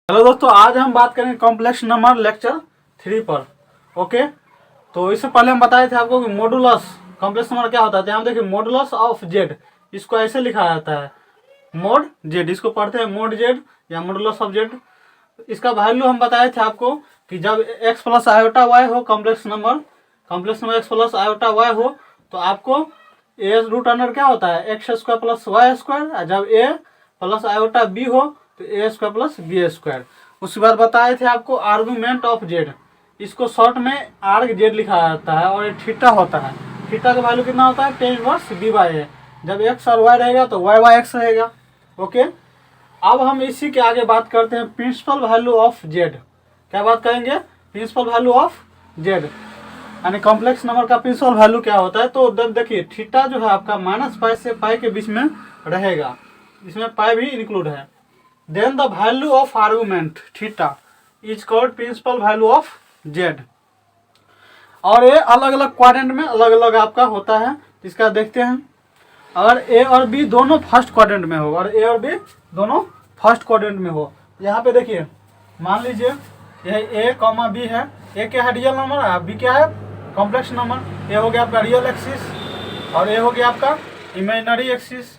Hello दोस्तों, आज हम बात करेंगे कॉम्प्लेक्स नंबर लेक्चर 3 पर। ओके, तो इससे पहले हम बताए थे आपको कि मॉडुलस कॉम्प्लेक्स नंबर क्या होता है। यहाँ देखिए मॉडुलस ऑफ जेड, इसको ऐसे लिखा जाता है मोड जेड, इसको पढ़ते हैं मोड जेड या मॉडुलस ऑफ जेड। इसका वैल्यू हम बताए थे आपको कि जब एक्स प्लस आयोटा वाई हो complex number x plus iota y हो तो आपको ए रूट अंडर क्या होता है x square plus Y square. जब ए प्लस आयोटा बी हो तो a square plus b square. उसके बाद बताए थे आपको आर्गूमेंट ऑफ जेड, इसको शॉर्ट में आर्ग जेड लिखा जाता है और ये थीटा होता है। थीटा का वैल्यू कितना होता है टेन इनवर्स बी बाई ए। जब एक्स और वाई रहेगा तो वाई बाई एक्स रहेगा। ओके, अब हम इसी के आगे बात करते हैं प्रिंसिपल वैल्यू ऑफ जेड। क्या बात करेंगे? प्रिंसिपल वैल्यू ऑफ जेड, यानी कॉम्प्लेक्स नंबर का प्रिंसिपल वैल्यू क्या होता है। तो देखिए थीटा जो है आपका माइनस पाई से पाई के बीच में रहेगा, इसमें पाई भी इंक्लूड है। Then the value of argument theta is called principal value of Z. और ये अलग अलग क्वाड्रेंट में अलग अलग आपका होता है, इसका देखते हैं। अगर ए और बी दोनों फर्स्ट क्वाड्रेंट में हो और ए और बी दोनों फर्स्ट क्वाड्रेंट में हो, यहाँ पे देखिए मान लीजिए यह ए कॉमा बी है। ए क्या है रियल नंबर है, बी क्या है कॉम्प्लेक्स नंबर। ए हो गया आपका रियल एक्सिस और ए हो गया आपका इमेजिनरी एक्सिस,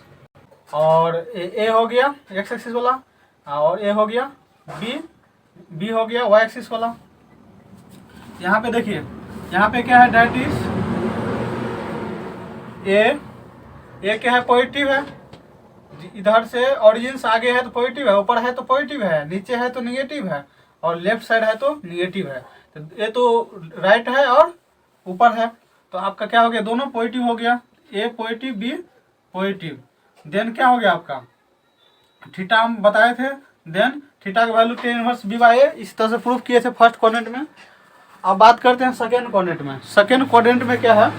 और ए हो गया एक्स एक्सिस वाला और ए हो गया बी हो गया वाई एक्सिस वाला। यहाँ पे देखिए यहाँ पे क्या है डेट इज ए क्या है पॉजिटिव है, इधर से ओरिजिन से आगे है तो पॉजिटिव है, ऊपर है तो पॉजिटिव है, नीचे है तो निगेटिव है और लेफ्ट साइड है तो निगेटिव है। तो ये तो राइट है और ऊपर है, तो आपका क्या हो गया दोनों पॉजिटिव हो गया, A positive B positive. Then क्या हो गया आपका थीटा हम बताए थे। देन थीटा का value tan inverse B by A, इस तरह से प्रूफ किए थे फर्स्ट क्वाड्रेंट में। अब बात करते हैं सेकेंड क्वाड्रेंट में। सेकेंड क्वाड्रेंट में क्या है,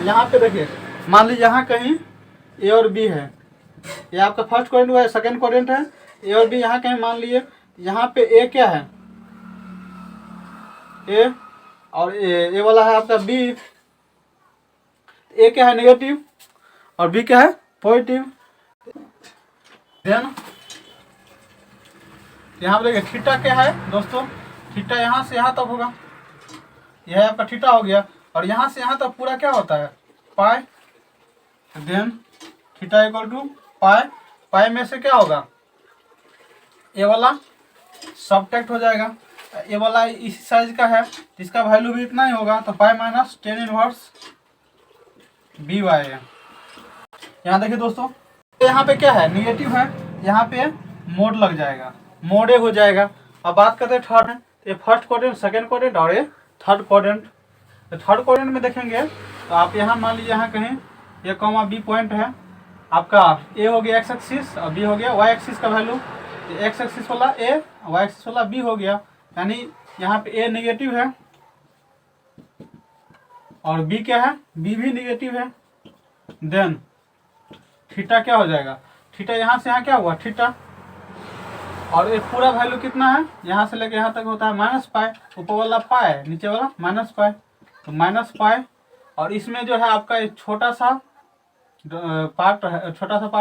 यहाँ पे देखिए मान लीजिए यहाँ कहीं ए और बी है, ये आपका फर्स्ट क्वाड्रेंट है, सेकेंड क्वाड्रेंट है ए और बी। यहाँ कहीं मान लीजिए यहाँ पे ए क्या है ए और ए वाला है आपका बी। ए क्या है नेगेटिव और बी क्या है पॉजिटिव। देन यहाँ पे देखिए थीटा क्या है दोस्तों, थीटा यहाँ से यहाँ तक होगा, यह आपका थीटा हो गया और यहाँ से यहाँ तक पूरा क्या होता है पाई। देन थीटा इक्वल टू पाई, पाई में से क्या होगा ए वाला सबट्रैक्ट हो जाएगा, ए वाला इस साइज का है इसका वैल्यू भी इतना ही होगा, तो pi minus tan inverse B by A. यहाँ देखिए दोस्तों यहाँ पे क्या है निगेटिव है, यहाँ पे मोड लग जाएगा, मोड ए हो जाएगा। अब बात करते हैं थर्ड है, तो ये फर्स्ट क्वाड्रेंट सेकेंड क्वाड्रेंट और ये थर्ड क्वाड्रेंट। तो थर्ड क्वाड्रेंट में देखेंगे तो आप यहाँ मान लीजिए यहाँ कहीं ए कॉमा बी पॉइंट है, आपका ए हो गया एक्स एक्सिस और बी हो गया वाई एक्सिस का वैल्यू। तो एक्स एक्सिस वाला ए वाई एक्सिस वाला बी हो गया, यानी यहाँ पे ए निगेटिव है और बी क्या है बी भी निगेटिव है। देन थीटा क्या हो जाएगा, थीटा यहाँ से यहाँ क्या हुआ थीटा, और ये पूरा वैल्यू कितना है यहाँ से लेके यहाँ तक होता है माइनस पाई, ऊपर वाला पाई नीचे वाला माइनस पाई, तो माइनस पाई। और इसमें जो है आपका एक छोटा सा पार्ट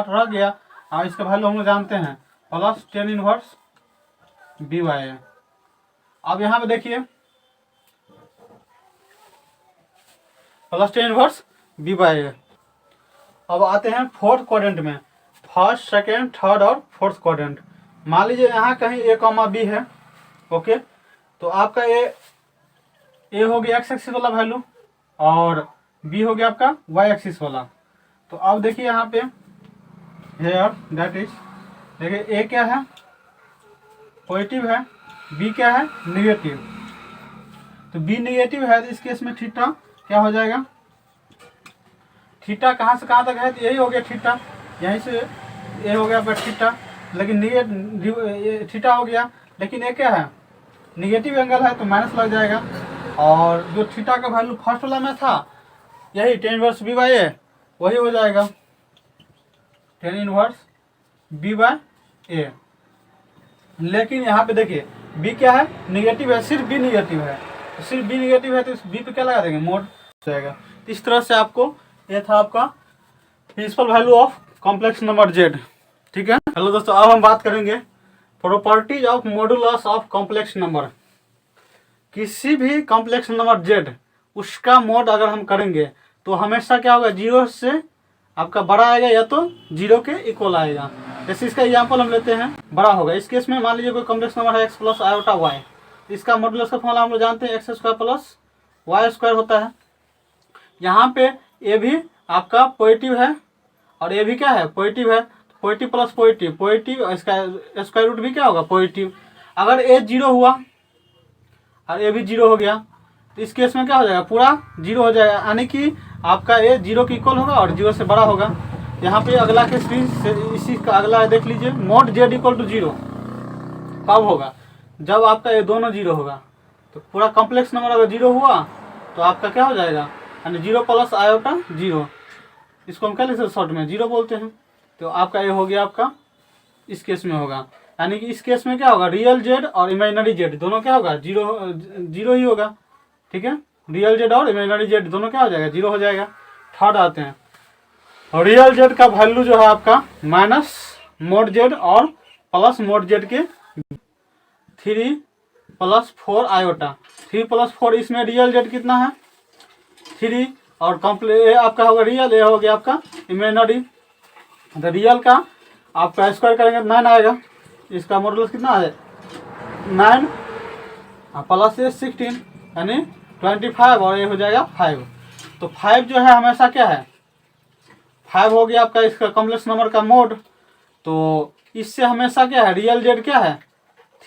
रह गया और इसका वैल्यू हम लोग जानते हैं plus tan inverse B by A. अब यहाँ पे देखिए plus tan inverse B by A. अब आते हैं फोर्थ क्वाड्रेंट में, फर्स्ट सेकेंड थर्ड और फोर्थ क्वाड्रेंट। मान लीजिए यहाँ कहीं ए कॉमा बी है। ओके, तो आपका ए हो गया एक्स एक्सिस वाला वैल्यू और बी हो गया आपका वाई एक्सिस वाला। तो अब देखिए यहाँ पे हेयर दैट इज देखिए ए क्या है पॉजिटिव है, बी क्या है निगेटिव। तो बी निगेटिव है तो इस केस में थीटा क्या हो जाएगा, थीटा कहाँ से कहाँ तक है तो यही हो गया थीटा, यहीं से ए हो गया आपका थीटा, लेकिन थीटा हो गया, लेकिन ये क्या है निगेटिव एंगल है तो माइनस लग जाएगा। और जो थीटा का वैल्यू फर्स्ट वाला में था यही टेन इनवर्स बी बाई ए, वही हो जाएगा टेन इनवर्स बी बाई ए। लेकिन यहाँ पे देखिए बी क्या है निगेटिव है, सिर्फ बी निगेटिव है, तो सिर्फ बी निगेटिव है तो इस बी पे क्या लगा देंगे मोड हो जाएगा। इस तरह से आपको ये था आपका principal value of complex number Z. ठीक है। हेलो दोस्तों, अब हम बात करेंगे properties of modulus of complex number. किसी भी कॉम्प्लेक्स नंबर जेड उसका मोड अगर हम करेंगे तो हमेशा क्या होगा, जीरो से आपका बड़ा आएगा या तो जीरो के इक्वल आएगा। जैसे इसका एग्जाम्पल हम लेते हैं, बड़ा होगा। इस केस में मान लीजिए कोई कॉम्प्लेक्स नंबर है एक्स प्लस आयोटा वाई, इसका मॉडुलस का फॉर्मूला हम लोग जानते हैं, x square plus Y square होता है। यहाँ पे ए भी आपका पॉजिटिव है और ए भी क्या है, पॉजिटिव है। पॉजिटिव प्लस पॉजिटिव, पॉजिटिव इसका स्क्वायर रूट भी क्या होगा, पॉजिटिव। अगर ए जीरो हुआ और ए भी जीरो हो गया तो इस केस में क्या हो जाएगा, पूरा जीरो हो जाएगा, यानी कि आपका ए जीरो के इक्वल होगा और जीरो से बड़ा होगा। यहाँ पे अगला केस भी इसी का अगला देख लीजिए, mod Z equal to zero कब होगा, जब आपका ये दोनों जीरो होगा। तो पूरा कॉम्प्लेक्स नंबर अगर जीरो हुआ तो आपका क्या हो जाएगा, यानी जीरो प्लस आयोटा जीरो, इसको हम क्या लिखते हैं शॉर्ट में जीरो बोलते हैं। तो आपका ये हो गया, आपका इस केस में होगा, यानी कि इस केस में क्या होगा, रियल जेड और इमेजिनरी जेड दोनों क्या होगा, जीरो ही होगा। ठीक है, रियल जेड और इमेजिनरी जेड दोनों क्या हो जाएगा, जीरो हो जाएगा। थर्ड आते हैं, और रियल जेड का वैल्यू जो है आपका माइनस मोड जेड और प्लस मोड जेड के 3 + 4 आयोटा, 3 + 4, इसमें रियल जेड कितना है 3 और कॉम्प्ले आपका होगा रियल, ये हो गया आपका इमेजिनरी। तो रियल का आपका स्क्वायर करेंगे 9 आएगा, इसका मॉडुलस कितना है 9 प्लस 16 यानी 25 और ये हो जाएगा 5। तो 5 जो है हमेशा क्या है, 5 हो गया आपका इसका कॉम्प्लेक्स नंबर का मोड। तो इससे हमेशा क्या है, रियल जेड क्या है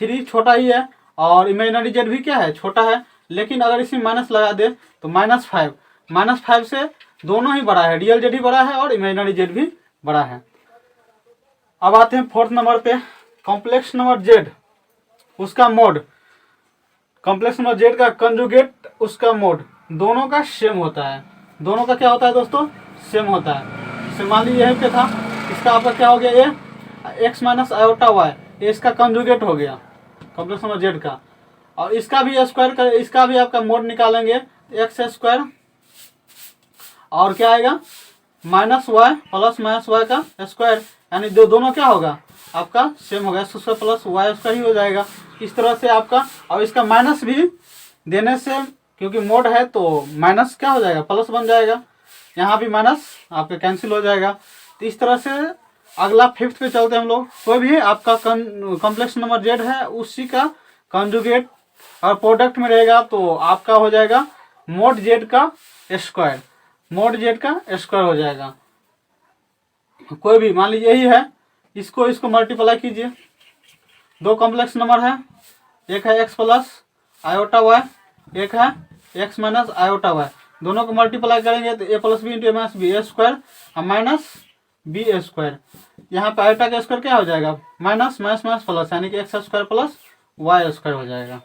3 छोटा ही है और इमेजिनरी जेड भी क्या है छोटा है, लेकिन अगर इसमें माइनस लगा दे तो -5 से दोनों ही बड़ा है, रियल जेड ही बड़ा है और इमेजिनरी जेड भी बड़ा है। अब आते हैं फोर्थ नंबर पे, कॉम्प्लेक्स नंबर जेड उसका मोड, कॉम्प्लेक्स नंबर जेड का कंजुगेट उसका मोड दोनों का सेम होता है। दोनों का क्या होता है दोस्तों, सेम होता है। जैसे मान लीजिए यहीं पे था, इसका आपका क्या हो गया, ये एक्स माइनस आयोटा वाई, ये इसका कंजुगेट हो गया कॉम्प्लेक्स नंबर जेड का। और इसका भी स्क्वायर कर, इसका भी आपका मोड निकालेंगे एक्स स्क्वायर और क्या आएगा minus Y plus minus Y का स्क्वायर, यानी जो दोनों क्या होगा आपका सेम होगा, X square plus Y square ही हो जाएगा। इस तरह से आपका, और इसका माइनस भी देने से क्योंकि मोड है तो माइनस क्या हो जाएगा, प्लस बन जाएगा, यहाँ भी माइनस आपका कैंसिल हो जाएगा। तो इस तरह से अगला फिफ्थ पे चलते हैं हम लोग। कोई भी आपका कॉम्प्लेक्स नंबर जेड है उसी का कंजुगेट और प्रोडक्ट में रहेगा तो आपका हो जाएगा मोड जेड का स्क्वायर, मोड जेड का स्क्वायर हो जाएगा। कोई भी मान लीजिए यही है, इसको मल्टीप्लाई कीजिए, दो कॉम्प्लेक्स नंबर है, एक है एक्स प्लस आयोटा वाई, एक है एक्स माइनस आयोटा वाई, दोनों को मल्टीप्लाई करेंगे तो ए प्लस बी इंटू ए माइनस बी ए स्क्वायर और माइनस बी ए स्क्वायर। यहाँ पे आयोटा का स्क्वायर क्या हो जाएगा, माइनस माइनस माइनस प्लस, यानी कि x square plus Y square हो जाएगा।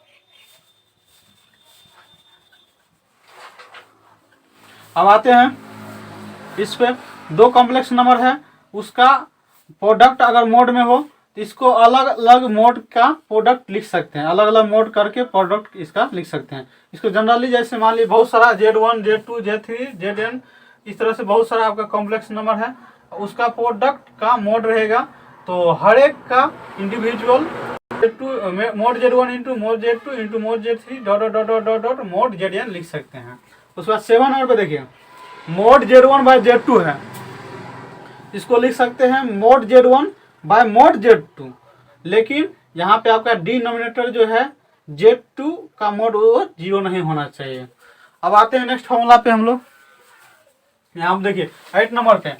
अब आते हैं इस पे, दो कॉम्प्लेक्स नंबर है उसका प्रोडक्ट अगर मोड में हो तो इसको अलग अलग मोड का प्रोडक्ट लिख सकते हैं, अलग अलग मोड करके प्रोडक्ट इसका लिख सकते हैं। इसको जनरली जैसे मान लीजिए बहुत सारा Z1 Z2 Z3 Zn इस तरह से बहुत सारा आपका कॉम्प्लेक्स नंबर है, उसका प्रोडक्ट का मोड रहेगा तो हर एक का individual mode Z1 into mode Z2 into mode Z3 dot dot dot dot dot mode Zn लिख सकते हैं। उसके बाद 7 नंबर पे देखिए, मोड Z1 बाय Z2 है, इसको लिख सकते हैं mode Z1 bye mode Z2, लेकिन यहाँ पे आपका डिनोमिनेटर जो है Z2 का मोड वो जीरो नहीं होना चाहिए। अब आते हैं नेक्स्ट फॉर्मूला पे हम लोग, यहाँ आप देखिए 8 नंबर पे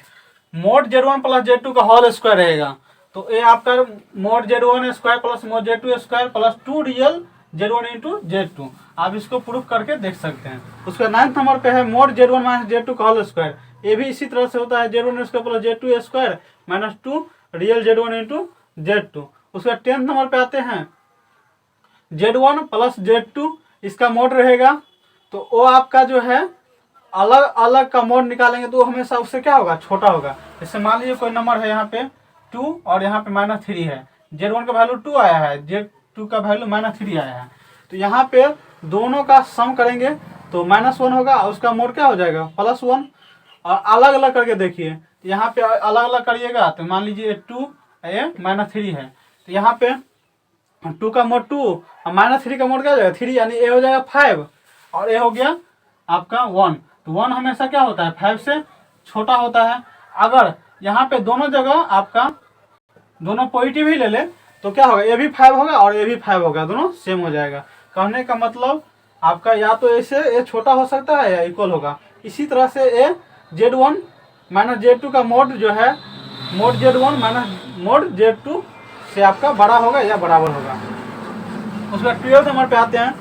मोड Z1 प्लस Z2 का होल स्क्वायर रहेगा तो ये आपका mod Z1 square plus mod Z2 square plus 2 real Z1 into Z2, आप इसको प्रूफ करके देख सकते हैं। उसका 9th नंबर पे है मोड Z1 माइनस Z2 का होल स्क्वायर, ये भी इसी तरह से होता है Z1 square plus Z2 square minus 2 real Z1 into Z2। उसका 10th नंबर पे आते हैं Z1 प्लस Z2, इसका मोड रहेगा तो वो आपका जो है अलग अलग का मोड निकालेंगे तो हमेशा उससे क्या होगा, छोटा होगा। जैसे मान लीजिए कोई नंबर है यहाँ पे 2 और यहाँ पे -3 है, Z1 का वैल्यू 2 आया है, Z2 का वैल्यू -3 आया है, तो यहाँ पे दोनों का सम करेंगे तो -1 होगा और उसका मोड क्या हो जाएगा +1। और अलग अलग करके देखिए, यहाँ पे अलग अलग करिएगा तो मान लीजिए 2 ये -3 है तो यहाँ पे टू का मोड 2 और माइनस 3 का मोड क्या हो जाएगा 3, यानी ए हो जाएगा 5 और ए हो गया आपका 1। तो 1 हमेशा क्या होता है 5 से छोटा होता है। अगर यहाँ पे दोनों जगह आपका दोनों पॉजिटिव ही ले ले तो क्या होगा, ए भी 5 होगा और ए भी 5 होगा, दोनों सेम हो जाएगा। कहने का मतलब आपका या तो ऐसे ए छोटा हो सकता है या इक्वल होगा। इसी तरह से ए Z1 माइनस Z2 का मोड जो है mode Z1 minus mode Z2 से आपका बड़ा होगा या बराबर होगा। उसके बाद 12 नंबर पे आते हैं।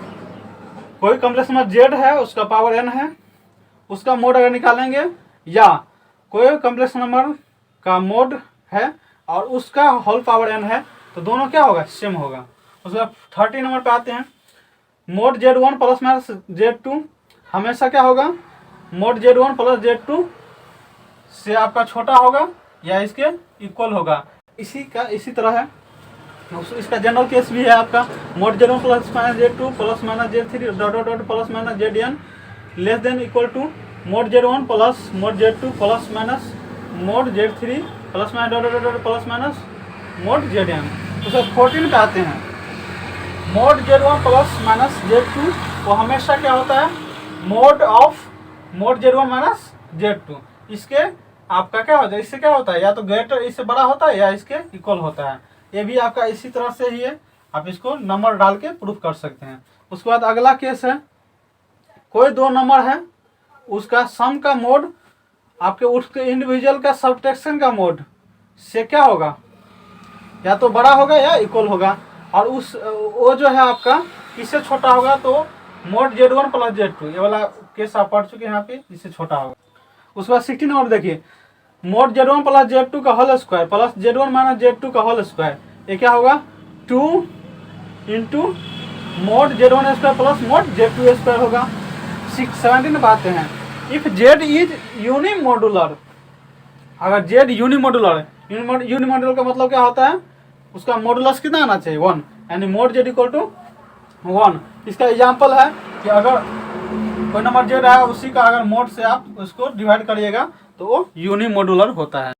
कोई कॉम्प्लेक्स नंबर Z है, उसका पावर n है, उसका मोड अगर निकालेंगे, या कोई कॉम्प्लेक्स नंबर का मोड है और उसका होल पावर n है, तो दोनों क्या होगा सेम होगा। उसके बाद 30 नंबर पे आते हैं। Mode Z1 plus minus Z2 हमेशा क्या होगा मोड Z1 प्लस Z2 से आपका छोटा होगा या इसके इक्वल होगा। इसी तरह है इसका जनरल केस भी है आपका mod Z1 plus minus Z2 plus minus Z3 dot dot plus minus ZN less than equal to mod Z1 plus mod Z2 plus minus mod Z3 plus minus dot dot plus minus mod ZN। तो 14 पे आते हैं। Mode Z1 plus minus Z2 वो हमेशा क्या होता है mode of mode Z1 minus Z2। इसके आपका क्या होता है, इससे क्या होता है या तो ग्रेटर इससे बड़ा होता है या इसके इक्वल होता है। ये भी आपका इसी तरह से ही है, आप इसको नंबर डाल के प्रूफ कर सकते हैं। उसके बाद अगला केस है कोई दो नंबर है, उसका सम का मोड आपके उसके इंडिविजुअल का सब्ट्रैक्शन का मोड से क्या होगा या तो बड़ा होगा या इक्वल होगा, और उस वो जो है आपका इससे छोटा होगा तो मोड Z1 प्लस Z2 ये वाला केस आप पढ़ चुके हैं यहाँ पे, इससे छोटा होगा। उसके बाद 16 नंबर देखिए मोड Z1 प्लस Z2 का whole square plus Z1 minus Z2 का होल स्क्वायर, ये क्या होगा 2 into mode Z1 square plus mod Z2 square होगा। 17 बातें हैं। इफ Z इज यूनिमोडुलर, अगर Z यूनिमोडुलर यूनिमोडुलर का मतलब क्या होता है उसका मॉडुलस कितना आना चाहिए 1, यानी मोड Z इक्वल टू 1। इसका एग्जाम्पल है कि अगर कोई नंबर Z है उसी का अगर मोड से आप उसको डिवाइड करिएगा तो वो यूनिमोडुलर होता है।